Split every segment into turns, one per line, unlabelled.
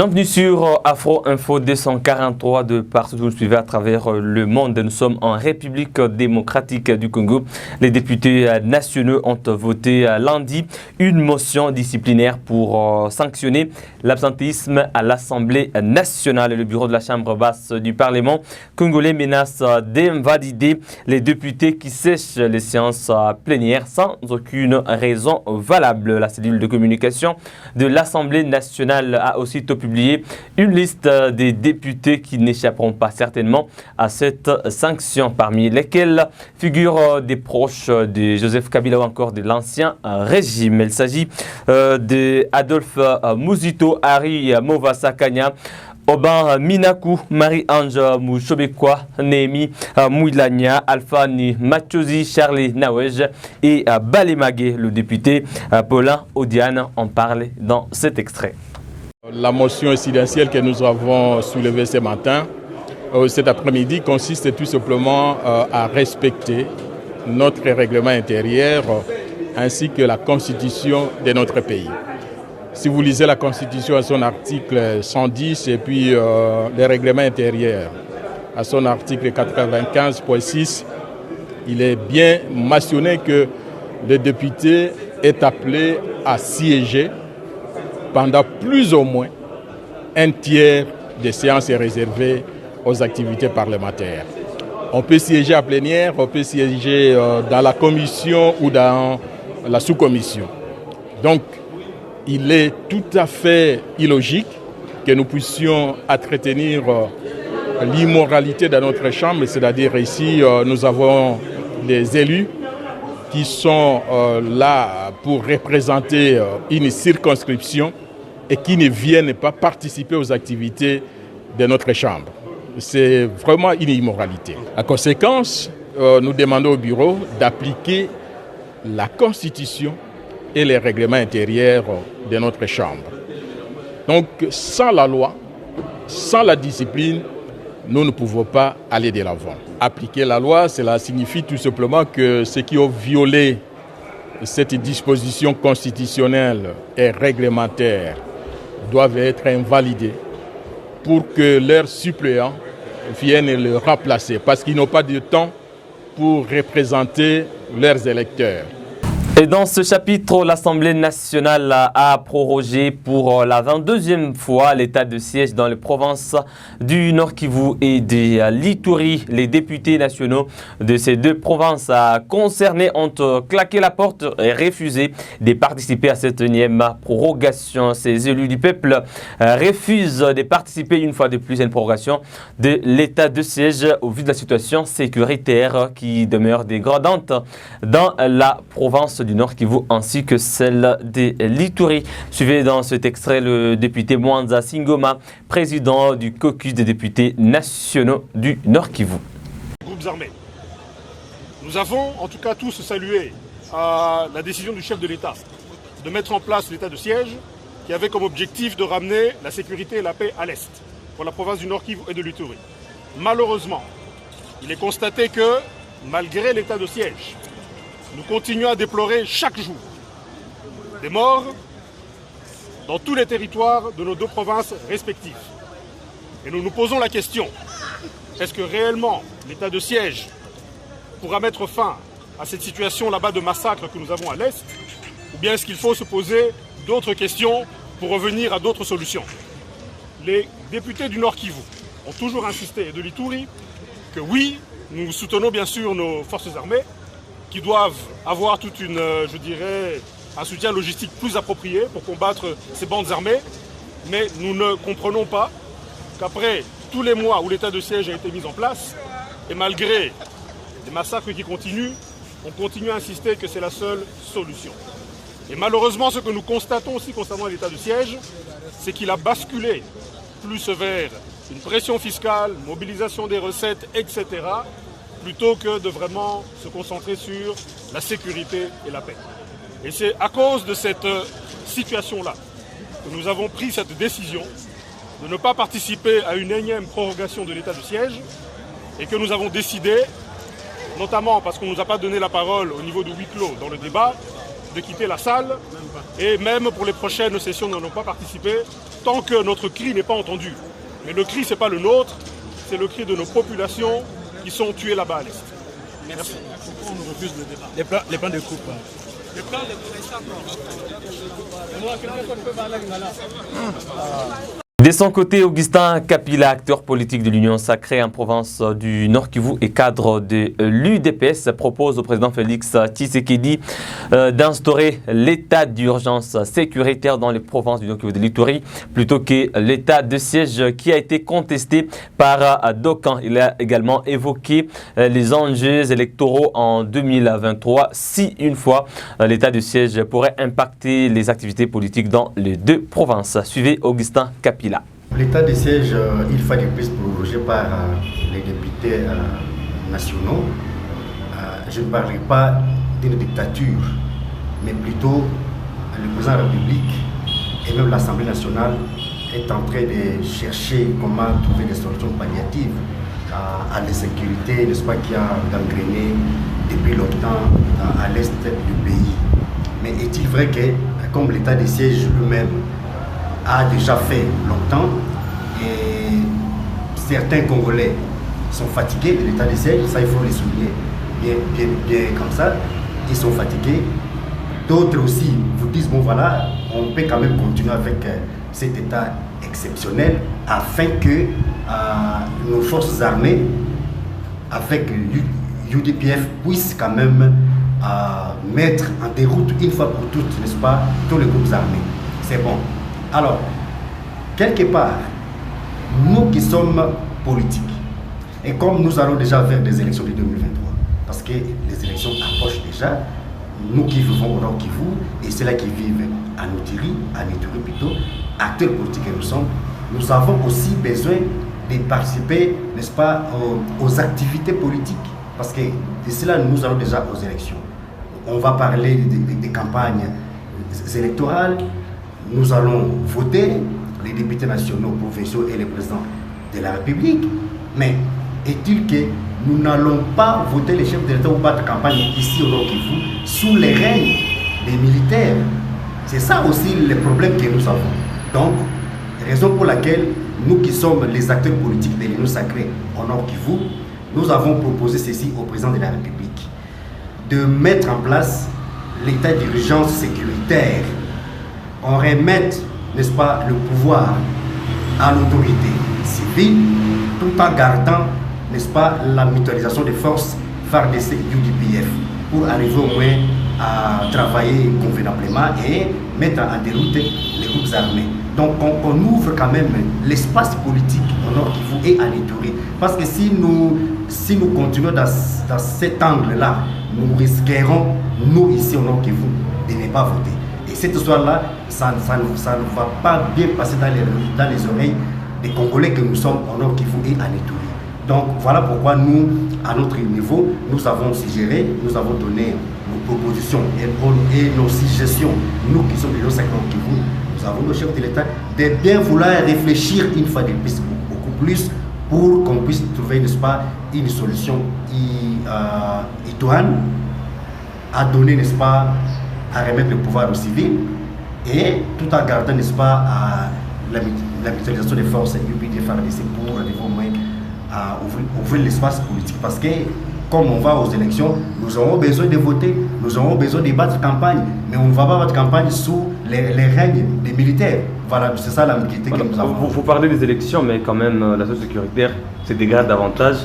Bienvenue sur Afro Info 243 de partout où vous nous suivez à travers le monde. Nous sommes en République démocratique du Congo. Les députés nationaux ont voté lundi une motion disciplinaire pour sanctionner l'absentéisme à l'Assemblée nationale. Le bureau de la Chambre basse du Parlement congolais menace d'invalider les députés qui sèchent les séances plénières sans aucune raison valable. La cellule de communication de l'Assemblée nationale a aussitôt publié une liste des députés qui n'échapperont pas certainement à cette sanction, parmi lesquels figurent des proches de Joseph Kabila ou encore de l'ancien régime. Il s'agit de Adolphe Muzito, Harry Movasa Kanya, Oban Minaku, Marie-Ange Mouchobekwa, Némi Mouilania, Alphani Machozi, Charlie Nawej et Balemagé. Le député Paulin Odiane en parle dans cet extrait.
La motion incidentielle que nous avons soulevée ce matin, cet après-midi, consiste tout simplement à respecter notre règlement intérieur ainsi que la constitution de notre pays. Si vous lisez la Constitution à son article 110 et puis le règlement intérieur à son article 95.6, il est bien mentionné que le député est appelé à siéger pendant plus ou moins un tiers des séances réservées aux activités parlementaires. On peut siéger à plénière, on peut siéger dans la commission ou dans la sous-commission. Donc, il est tout à fait illogique que nous puissions entretenir l'immoralité dans notre chambre, c'est-à-dire ici, nous avons des élus qui sont là pour représenter une circonscription et qui ne viennent pas participer aux activités de notre chambre. C'est vraiment une immoralité. En conséquence, nous demandons au bureau d'appliquer la Constitution et les règlements intérieurs de notre chambre. Donc, sans la loi, sans la discipline, nous ne pouvons pas aller de l'avant. Appliquer la loi, cela signifie tout simplement que ceux qui ont violé cette disposition constitutionnelle et réglementaire doivent être invalidés pour que leurs suppléants viennent le remplacer, parce qu'ils n'ont pas de temps pour représenter leurs électeurs.
Et dans ce chapitre, l'Assemblée nationale a prorogé pour la 22e fois l'état de siège dans les provinces du Nord Kivu et de l'Ituri. Les députés nationaux de ces deux provinces concernées ont claqué la porte et refusé de participer à cette énième prorogation. Ces élus du peuple refusent de participer une fois de plus à une prorogation de l'état de siège au vu de la situation sécuritaire qui demeure dégradante dans la province du Nord Kivu ainsi que celle de l'Ituri. Suivez dans cet extrait le député Mwanza Singoma, président du caucus des députés nationaux du Nord Kivu.
Groupes armés. Nous avons en tout cas tous salué la décision du chef de l'État de mettre en place l'état de siège qui avait comme objectif de ramener la sécurité et la paix à l'Est pour la province du Nord Kivu et de l'Ituri. Malheureusement, il est constaté que malgré l'état de siège, nous continuons à déplorer chaque jour des morts dans tous les territoires de nos deux provinces respectives. Et nous nous posons la question, est-ce que réellement l'état de siège pourra mettre fin à cette situation là-bas de massacre que nous avons à l'Est, ou bien est-ce qu'il faut se poser d'autres questions pour revenir à d'autres solutions? Les députés du Nord Kivu ont toujours insisté, et de l'Ituri, que oui, nous soutenons bien sûr nos forces armées, qui doivent avoir toute une, je dirais, un soutien logistique plus approprié pour combattre ces bandes armées. Mais nous ne comprenons pas qu'après tous les mois où l'état de siège a été mis en place, et malgré les massacres qui continuent, on continue à insister que c'est la seule solution. Et malheureusement, ce que nous constatons aussi concernant l'état de siège, c'est qu'il a basculé plus vers une pression fiscale, mobilisation des recettes, etc., plutôt que de vraiment se concentrer sur la sécurité et la paix. Et c'est à cause de cette situation-là que nous avons pris cette décision de ne pas participer à une énième prorogation de l'état de siège et que nous avons décidé, notamment parce qu'on ne nous a pas donné la parole au niveau de huis clos dans le débat, de quitter la salle et même pour les prochaines sessions nous n'allons pas participer tant que notre cri n'est pas entendu. Mais le cri, ce n'est pas le nôtre, c'est le cri de nos populations qui sont tuées là-bas à l'Est.
Merci. Pourquoi on nous refuse le débat? Les plans de coupe. Les plans de
De son côté, Augustin Kapila, acteur politique de l'Union sacrée en province du Nord Kivu et cadre de l'UDPS, propose au président Félix Tshisekedi d'instaurer l'état d'urgence sécuritaire dans les provinces du Nord Kivu de l'Ituri plutôt que l'état de siège qui a été contesté par d'aucuns. Il a également évoqué les enjeux électoraux en 2023 si une fois l'état de siège pourrait impacter les activités politiques dans les deux provinces. Suivez Augustin Kapila.
L'état de siège, il faut de plus prorogé par les députés nationaux. Je ne parlerai pas d'une dictature, mais plutôt le président de la République et même l'Assemblée nationale est en train de chercher comment trouver des solutions palliatives à l'insécurité, n'est-ce pas, qui a gangréné depuis longtemps à l'est du pays. Mais est-il vrai que, comme l'état de siège lui-même a déjà fait longtemps et certains Congolais sont fatigués de l'état de siège, ça il faut les souligner bien comme ça, ils sont fatigués. D'autres aussi vous disent bon voilà, on peut quand même continuer avec cet état exceptionnel afin que nos forces armées avec l'UDPF puissent quand même mettre en déroute une fois pour toutes, n'est-ce pas, tous les groupes armés. C'est bon. Alors, quelque part, nous qui sommes politiques, et comme nous allons déjà vers des élections de 2023, parce que les élections approchent déjà, nous qui vivons au Nord Kivu, et ceux-là qui vivent en Ituri plutôt, acteurs politiques que nous sommes, nous avons aussi besoin de participer, n'est-ce pas, aux activités politiques, parce que de cela, nous allons déjà aux élections. On va parler des campagnes électorales. Nous allons voter les députés nationaux, provinciaux et les présidents de la République. Mais est-il que nous n'allons pas voter les chefs de l'État ou battre campagne ici au Nord Kivu sous les règnes des militaires? C'est ça aussi le problème que nous avons. Donc, raison pour laquelle nous qui sommes les acteurs politiques de l'Union sacrée au Nord Kivu, nous avons proposé ceci au président de la République, de mettre en place l'état d'urgence sécuritaire. On remette, n'est-ce pas, le pouvoir à l'autorité civile tout en gardant, n'est-ce pas, la mutualisation des forces FARDC UDPF pour arriver au moins à travailler convenablement et mettre en déroute les groupes armés. Donc on ouvre quand même l'espace politique au Nord Kivu et à l'Ituri. Parce que si nous continuons dans cet angle-là, nous risquerons, nous ici au Nord Kivu, de ne pas voter. Et cette histoire-là, ça ne va pas bien passer dans les oreilles des Congolais que nous sommes au Nord Kivu et à l'Ituri. Donc voilà pourquoi nous, à notre niveau, nous avons suggéré, nous avons donné nos propositions et nos suggestions, nous qui sommes les Nord Kivu, nous avons le chef de l'État de bien vouloir réfléchir une fois de plus, beaucoup plus, pour qu'on puisse trouver, n'est-ce pas, une solution idoine à donner, n'est-ce pas, à remettre le pouvoir aux civils et tout en gardant, n'est-ce pas, la mutualisation des forces UPDF pour arriver au moins à ouvrir l'espace politique. Parce que comme on va aux élections, nous aurons besoin de voter, nous aurons besoin de battre campagne, mais on ne va pas battre campagne sous les règnes des militaires. Voilà, c'est ça l'ambiguïté que nous avons.
Vous parlez des élections, mais quand même, la situation sécuritaire se dégrade davantage.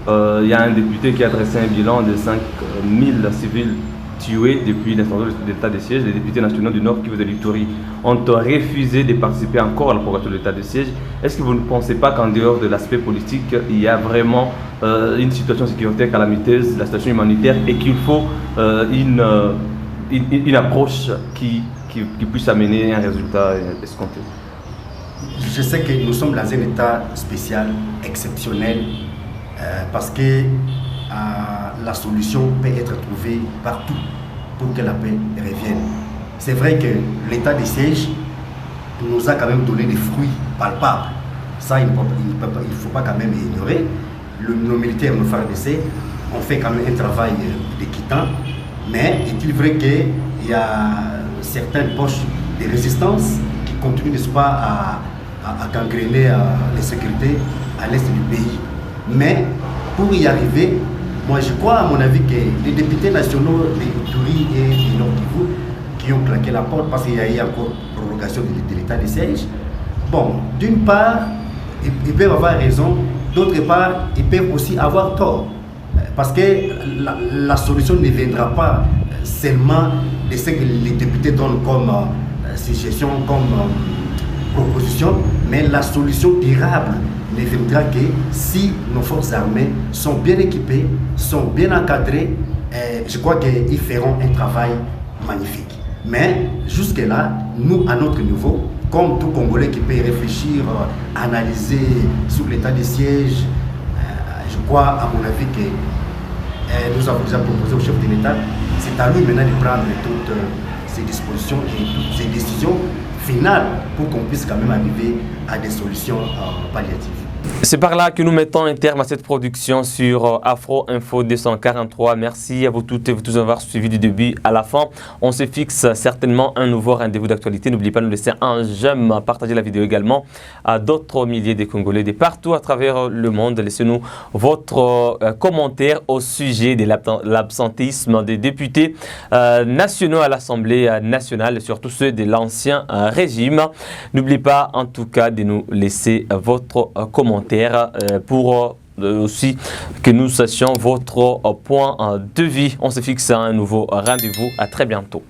Il y a un député qui a dressé un bilan de 5000 civils tués depuis l'instauration de l'état de siège. Les députés nationaux du Nord Kivu de l'Ituri ont refusé de participer encore à la prorogation de l'état de siège. Est-ce que vous ne pensez pas qu'en dehors de l'aspect politique, il y a vraiment une situation sécuritaire calamiteuse, la situation humanitaire, et qu'il faut une approche qui puisse amener un résultat escompté?
Je sais que nous sommes dans un état spécial, exceptionnel, parce que la solution peut être trouvée partout pour que la paix revienne. C'est vrai que l'état de siège nous a quand même donné des fruits palpables. Ça, il ne faut pas quand même ignorer. Nos militaires, nos FARDC, ont fait quand même un travail d'équitant Mais est-il vrai qu'il y a certaines poches de résistance qui continuent, n'est-ce pas, à gangréner les sécurités à l'est du pays. Mais pour y arriver, moi je crois à mon avis que les députés nationaux de Ituri et du Nord Kivu qui ont claqué la porte parce qu'il y a eu encore prorogation de l'état de siège, bon, d'une part, ils peuvent avoir raison, d'autre part, ils peuvent aussi avoir tort. Parce que la solution ne viendra pas seulement de ce que les députés donnent comme suggestion, comme proposition, mais la solution durable ne viendra que si nos forces armées sont bien équipées, sont bien encadrées. Je crois qu'ils feront un travail magnifique. Mais jusque-là, nous, à notre niveau, comme tout Congolais qui peut réfléchir, analyser sur l'état des sièges, je crois, à mon avis, que nous avons déjà proposé au chef de l'État, c'est à lui maintenant de prendre toutes ces dispositions et toutes ces décisions finales pour qu'on puisse quand même arriver à des solutions palliatives.
C'est par là que nous mettons un terme à cette production sur Afro Info 243. Merci à vous toutes et vous tous d'avoir suivi du début à la fin. On se fixe certainement un nouveau rendez-vous d'actualité. N'oubliez pas de nous laisser un j'aime, partager la vidéo également à d'autres milliers de Congolais de partout à travers le monde. Laissez-nous votre commentaire au sujet de l'absentéisme des députés nationaux à l'Assemblée nationale, surtout ceux de l'ancien régime. N'oubliez pas en tout cas de nous laisser votre commentaire pour aussi que nous sachions votre point de vue. On se fixe à un nouveau rendez-vous. À très bientôt.